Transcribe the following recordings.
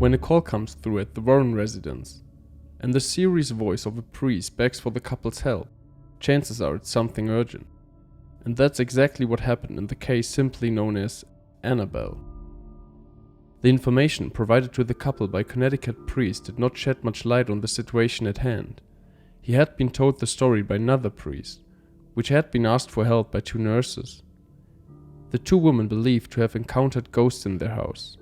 when a call comes through at the Warren residence, and the serious voice of a priest begs for the couple's help, chances are it's something urgent. And that's exactly what happened in the case simply known as Annabelle. The information provided to the couple by a Connecticut priest did not shed much light on the situation at hand. He had been told the story by another priest, which had been asked for help by two nurses. The two women believed to have encountered ghosts in their house.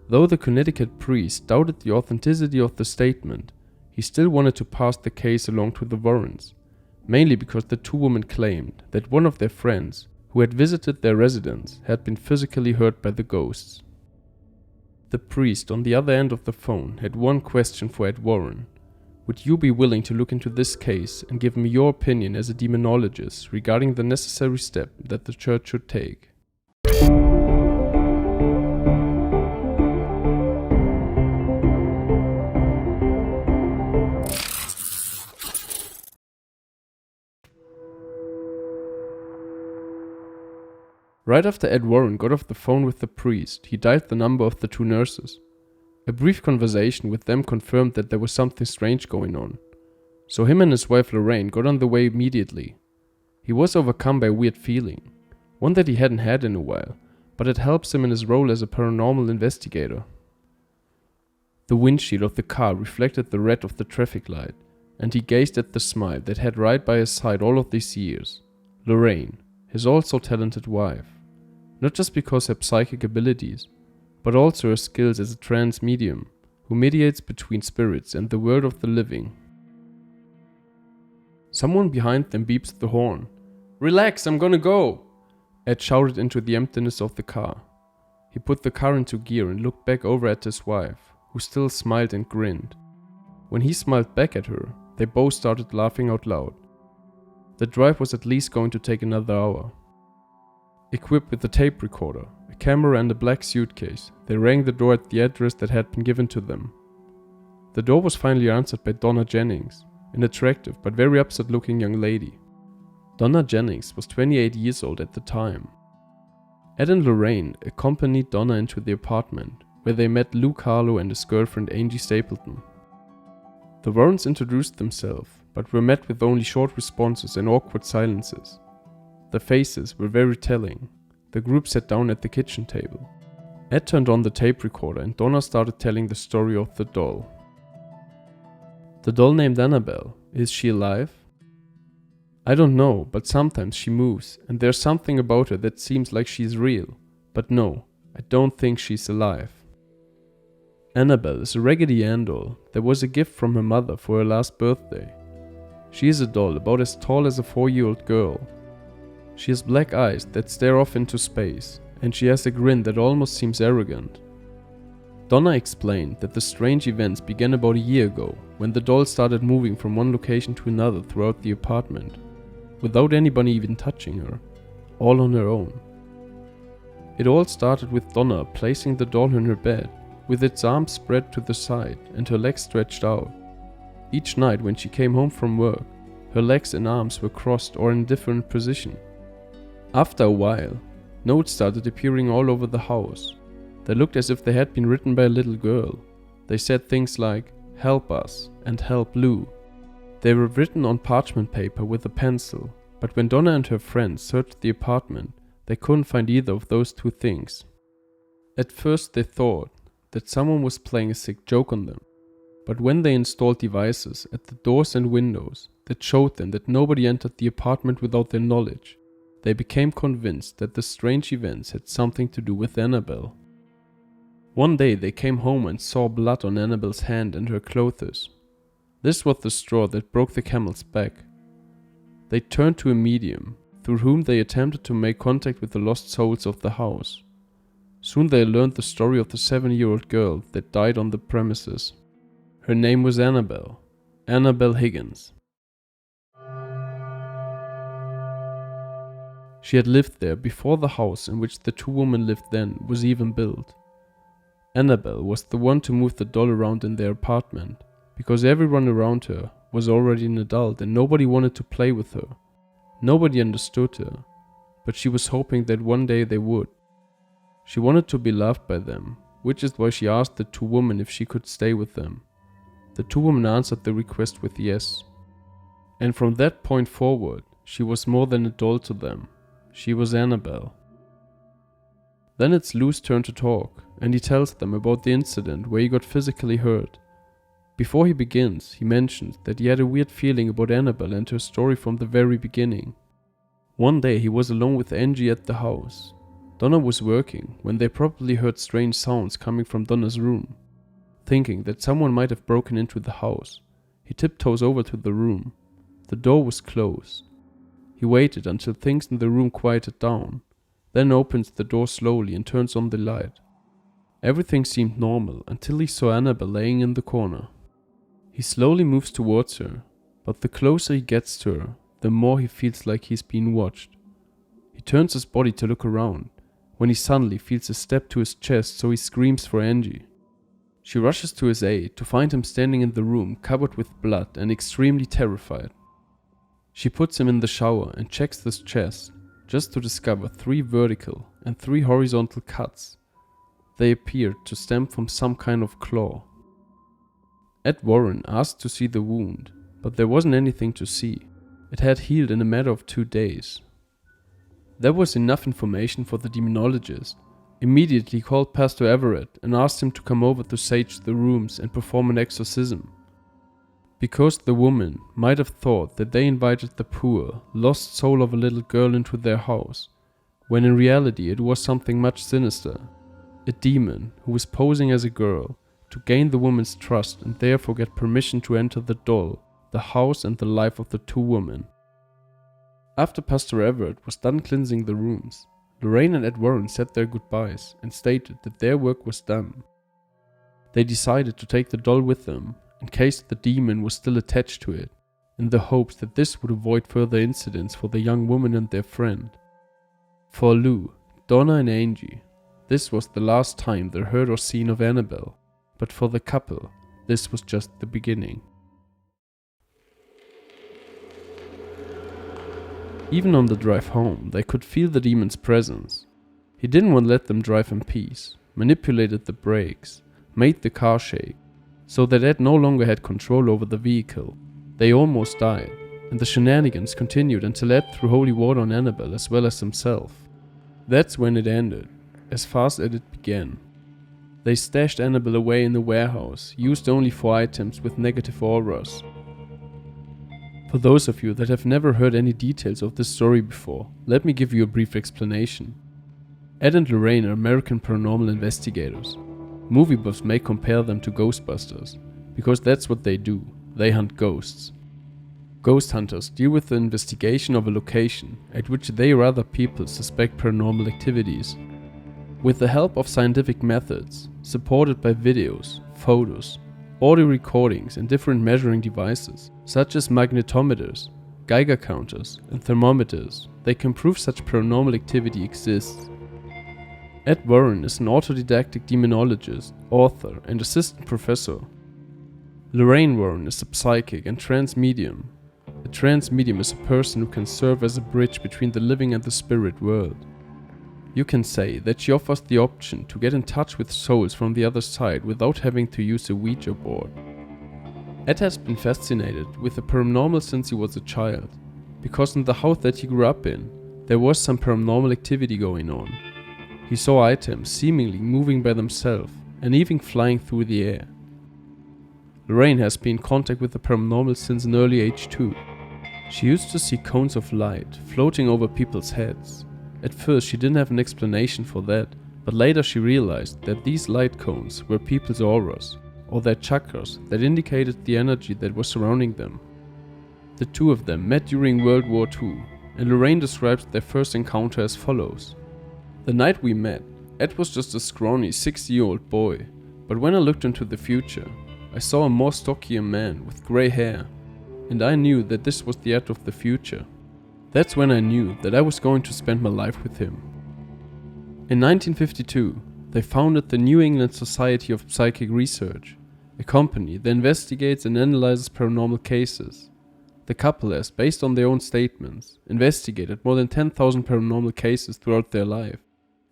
Though the Connecticut priest doubted the authenticity of the statement, he still wanted to pass the case along to the Warrens, mainly because the two women claimed that one of their friends, who had visited their residence, had been physically hurt by the ghosts. The priest on the other end of the phone had one question for Ed Warren. Would you be willing to look into this case and give me your opinion as a demonologist regarding the necessary step that the church should take? Right after Ed Warren got off the phone with the priest, he dialed the number of the two nurses. A brief conversation with them confirmed that there was something strange going on, so him and his wife Lorraine got on the way immediately. He was overcome by a weird feeling, one that he hadn't had in a while, but it helps him in his role as a paranormal investigator. The windshield of the car reflected the red of the traffic light, and he gazed at the smile that had right by his side all of these years, Lorraine, his also talented wife. Not just because her psychic abilities, but also her skills as a trance medium, who mediates between spirits and the world of the living. Someone behind them beeps the horn. "Relax, I'm gonna go!" Ed shouted into the emptiness of the car. He put the car into gear and looked back over at his wife, who still smiled and grinned. When he smiled back at her, they both started laughing out loud. The drive was at least going to take another hour. Equipped with a tape recorder, a camera and a black suitcase, they rang the door at the address that had been given to them. The door was finally answered by Donna Jennings, an attractive but very upset-looking young lady. Donna Jennings was 28 years old at the time. Ed and Lorraine accompanied Donna into the apartment, where they met Luke Harlow and his girlfriend Angie Stapleton. The Warrens introduced themselves, but were met with only short responses and awkward silences. The faces were very telling. The group sat down at the kitchen table. Ed turned on the tape recorder and Donna started telling the story of the doll. "The doll named Annabelle, is she alive?" "I don't know, but sometimes she moves, and there's something about her that seems like she's real. But no, I don't think she's alive." "Annabelle is a Raggedy Ann doll that was a gift from her mother for her last birthday. She is a doll about as tall as a 4-year-old girl. She has black eyes that stare off into space, and she has a grin that almost seems arrogant." Donna explained that the strange events began about a year ago, when the doll started moving from one location to another throughout the apartment, without anybody even touching her, all on her own. It all started with Donna placing the doll in her bed, with its arms spread to the side and her legs stretched out. Each night when she came home from work, her legs and arms were crossed or in a different position. After a while, notes started appearing all over the house. They looked as if they had been written by a little girl. They said things like, "Help us" and "Help Lou." They were written on parchment paper with a pencil, but when Donna and her friends searched the apartment, they couldn't find either of those two things. At first they thought that someone was playing a sick joke on them, but when they installed devices at the doors and windows that showed them that nobody entered the apartment without their knowledge, they became convinced that the strange events had something to do with Annabelle. One day they came home and saw blood on Annabelle's hand and her clothes. This was the straw that broke the camel's back. They turned to a medium, through whom they attempted to make contact with the lost souls of the house. Soon they learned the story of the 7-year-old girl that died on the premises. Her name was Annabelle Higgins. She had lived there before the house in which the two women lived then was even built. Annabelle was the one to move the doll around in their apartment, because everyone around her was already an adult and nobody wanted to play with her. Nobody understood her, but she was hoping that one day they would. She wanted to be loved by them, which is why she asked the two women if she could stay with them. The two women answered the request with yes. And from that point forward, she was more than a doll to them. She was Annabelle. Then it's Lou's turn to talk, and he tells them about the incident where he got physically hurt. Before he begins, he mentions that he had a weird feeling about Annabelle and her story from the very beginning. One day he was alone with Angie at the house. Donna was working when they probably heard strange sounds coming from Donna's room. Thinking that someone might have broken into the house, he tiptoes over to the room. The door was closed. He waited until things in the room quieted down, then opens the door slowly and turns on the light. Everything seemed normal until he saw Annabelle laying in the corner. He slowly moves towards her, but the closer he gets to her, the more he feels like he's being watched. He turns his body to look around, when he suddenly feels a step to his chest, so he screams for Angie. She rushes to his aid to find him standing in the room covered with blood and extremely terrified. She puts him in the shower and checks his chest, just to discover 3 vertical and 3 horizontal cuts. They appeared to stem from some kind of claw. Ed Warren asked to see the wound, but there wasn't anything to see. It had healed in a matter of 2 days. There was enough information for the demonologist. Immediately called Pastor Everett and asked him to come over to sage the rooms and perform an exorcism. Because the woman might have thought that they invited the poor, lost soul of a little girl into their house, when in reality it was something much sinister. A demon who was posing as a girl to gain the woman's trust and therefore get permission to enter the doll, the house and the life of the 2 women. After Pastor Everett was done cleansing the rooms, Lorraine and Ed Warren said their goodbyes and stated that their work was done. They decided to take the doll with them in case the demon was still attached to it, in the hopes that this would avoid further incidents for the young woman and their friend. For Lou, Donna and Angie, this was the last time they heard or seen of Annabelle, but for the couple, this was just the beginning. Even on the drive home, they could feel the demon's presence. He didn't want to let them drive in peace, manipulated the brakes, made the car shake, so that Ed no longer had control over the vehicle. They almost died, and the shenanigans continued until Ed threw holy water on Annabelle as well as himself. That's when it ended, as fast as it began. They stashed Annabelle away in a warehouse, used only for items with negative auras. For those of you that have never heard any details of this story before, let me give you a brief explanation. Ed and Lorraine are American paranormal investigators. Movie buffs may compare them to Ghostbusters, because that's what they do, they hunt ghosts. Ghost hunters deal with the investigation of a location at which they or other people suspect paranormal activities. With the help of scientific methods, supported by videos, photos, audio recordings and different measuring devices, such as magnetometers, Geiger counters and thermometers, they can prove such paranormal activity exists. Ed Warren is an autodidactic demonologist, author and assistant professor. Lorraine Warren is a psychic and trance medium. A trance medium is a person who can serve as a bridge between the living and the spirit world. You can say that she offers the option to get in touch with souls from the other side without having to use a Ouija board. Ed has been fascinated with the paranormal since he was a child, because in the house that he grew up in, there was some paranormal activity going on. He saw items seemingly moving by themselves and even flying through the air. Lorraine has been in contact with the paranormal since an early age too. She used to see cones of light floating over people's heads. At first she didn't have an explanation for that, but later she realized that these light cones were people's auras, or their chakras that indicated the energy that was surrounding them. The two of them met during World War II, and Lorraine describes their first encounter as follows. The night we met, Ed was just a scrawny 60-year-old boy, but when I looked into the future, I saw a more stockier man with grey hair, and I knew that this was the Ed of the future. That's when I knew that I was going to spend my life with him. In 1952, they founded the New England Society of Psychic Research, a company that investigates and analyzes paranormal cases. The couple has, based on their own statements, investigated more than 10,000 paranormal cases throughout their life,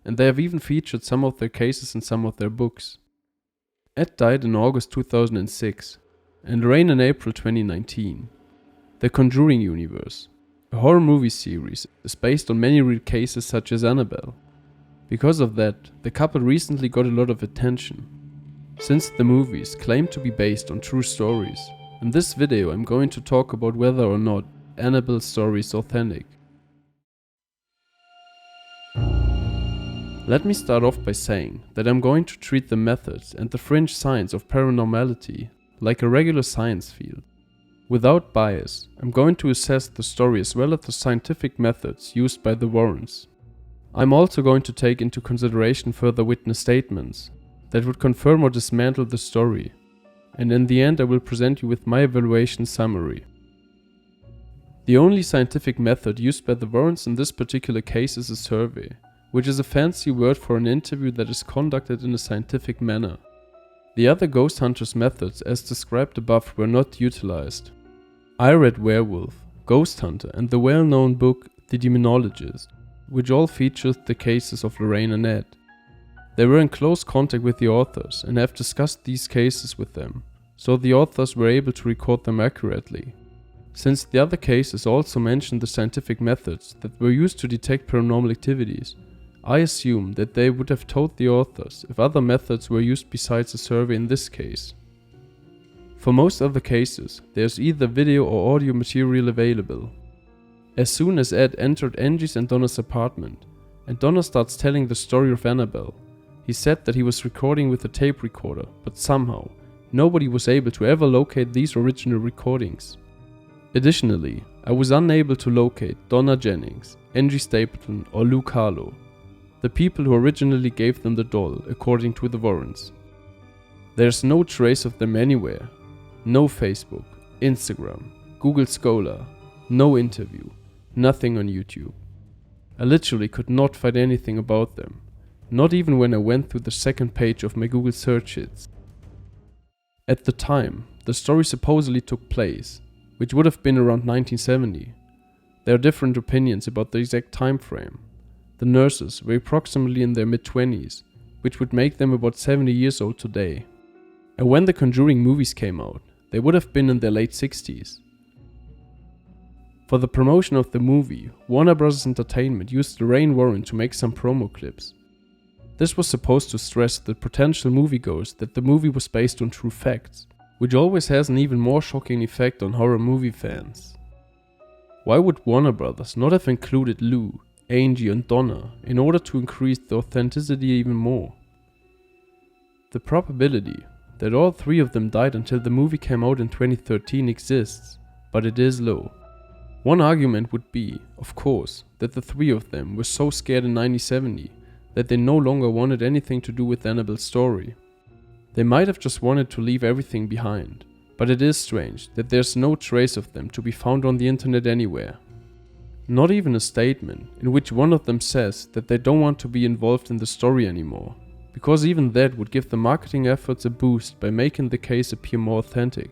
and they have even featured some of their cases in some of their books. Ed died in August 2006, and Lorraine in April 2019. The Conjuring universe, a horror movie series, is based on many real cases such as Annabelle. Because of that, the couple recently got a lot of attention, since the movies claim to be based on true stories. In this video I'm going to talk about whether or not Annabelle's story is authentic. Let me start off by saying that I'm going to treat the methods and the fringe science of paranormality like a regular science field. Without bias, I'm going to assess the story as well as the scientific methods used by the Warrens. I'm also going to take into consideration further witness statements that would confirm or dismantle the story, and in the end I will present you with my evaluation summary. The only scientific method used by the Warrens in this particular case is a survey, which is a fancy word for an interview that is conducted in a scientific manner. The other ghost hunters' methods as described above were not utilized. I read Werewolf, Ghost Hunter and the well-known book The Demonologist, which all featured the cases of Lorraine and Ed. They were in close contact with the authors and have discussed these cases with them, so the authors were able to record them accurately. Since the other cases also mentioned the scientific methods that were used to detect paranormal activities, I assume that they would have told the authors if other methods were used besides a survey in this case. For most other cases, there's either video or audio material available. As soon as Ed entered Angie's and Donna's apartment, and Donna starts telling the story of Annabelle, he said that he was recording with a tape recorder, but somehow, nobody was able to ever locate these original recordings. Additionally, I was unable to locate Donna Jennings, Angie Stapleton or Luke Harlow, the people who originally gave them the doll, according to the Warrens. There's no trace of them anywhere. No Facebook, Instagram, Google Scholar, no interview, nothing on YouTube. I literally could not find anything about them, not even when I went through the second page of my Google search hits. At the time, the story supposedly took place, which would have been around 1970. There are different opinions about the exact time frame. The nurses were approximately in their mid-20s, which would make them about 70 years old today. And when the Conjuring movies came out, they would have been in their late 60s. For the promotion of the movie, Warner Bros. Entertainment used Lorraine Warren to make some promo clips. This was supposed to stress to the potential moviegoers that the movie was based on true facts, which always has an even more shocking effect on horror movie fans. Why would Warner Bros. Not have included Lou, Angie and Donna in order to increase the authenticity even more? The probability that all three of them died until the movie came out in 2013 exists, but it is low. One argument would be, of course, that the three of them were so scared in 1970 that they no longer wanted anything to do with Annabelle's story. They might have just wanted to leave everything behind, but it is strange that there's no trace of them to be found on the internet anywhere. Not even a statement in which one of them says that they don't want to be involved in the story anymore, because even that would give the marketing efforts a boost by making the case appear more authentic.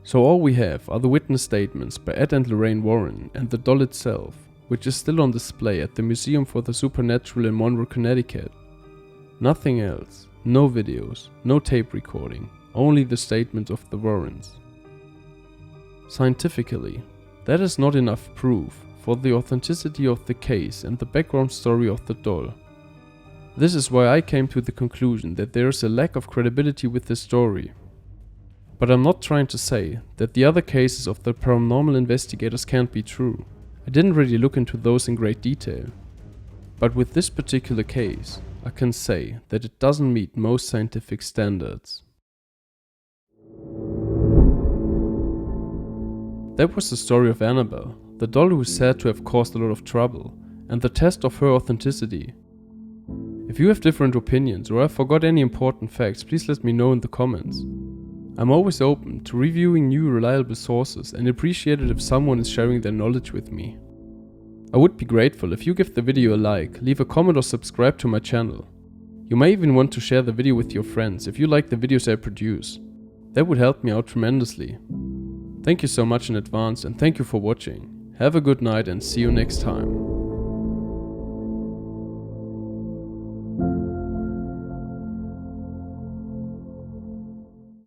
So all we have are the witness statements by Ed and Lorraine Warren and the doll itself, which is still on display at the Museum for the Supernatural in Monroe, Connecticut. Nothing else, no videos, no tape recording, only the statements of the Warrens. Scientifically, that is not enough proof for the authenticity of the case and the background story of the doll. This is why I came to the conclusion that there is a lack of credibility with this story. But I'm not trying to say that the other cases of the paranormal investigators can't be true. I didn't really look into those in great detail. But with this particular case, I can say that it doesn't meet most scientific standards. That was the story of Annabelle, the doll who is said to have caused a lot of trouble, and the test of her authenticity. If you have different opinions or I forgot any important facts, please let me know in the comments. I'm always open to reviewing new reliable sources and appreciate it if someone is sharing their knowledge with me. I would be grateful if you give the video a like, leave a comment or subscribe to my channel. You may even want to share the video with your friends if you like the videos I produce. That would help me out tremendously. Thank you so much in advance and thank you for watching. Have a good night and see you next time.